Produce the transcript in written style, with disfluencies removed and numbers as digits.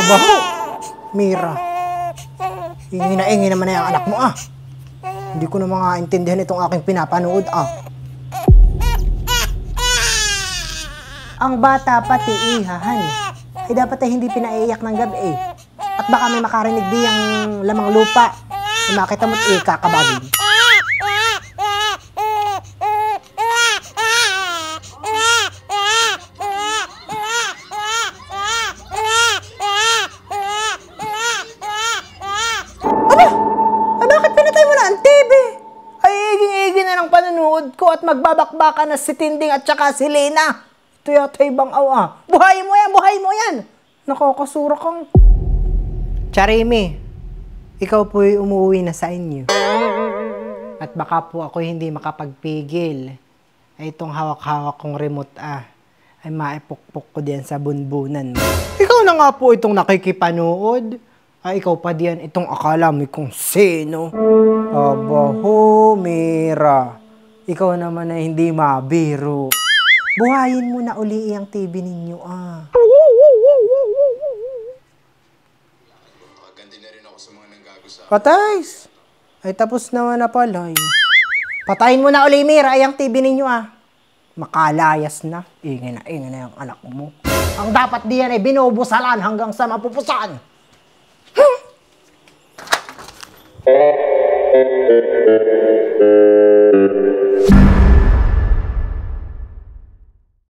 Abaho, Mira. Ingin na ingin naman na yung anak mo ah. Hindi ko na maintindihan itong aking pinapanood ah. Ang bata pati ihahan. Eh dapat ay hindi pinaiiyak ng gabi eh. At baka may makarinig diyang lamang lupa. E makita mo't kakabagin. Ko at magbabakbaka na si Tinding at saka si Lena. Ito yata ibang awa. Buhay mo yan! Buhay mo yan! Nakakasura kang... Charimi, ikaw po'y umuwi na sa inyo. At baka po ako hindi makapagpigil. Ay itong hawak-hawak kong remote ay maipukpok ko diyan sa bunbunan mo. Ikaw na nga po itong nakikipanood. Ay ikaw pa diyan itong akala mo kung sino. Abaho, Mira. Ikaw naman na hindi mabiro. Buhayin mo na uli ang TV ninyo ah. Patays! Ay tapos naman na pala. Patayin mo na uli, Mira, ay ang TV ninyo ah. Makalayas na. Ingin na yung anak mo. Ang dapat diyan ay binubusalan hanggang sa mapupusan.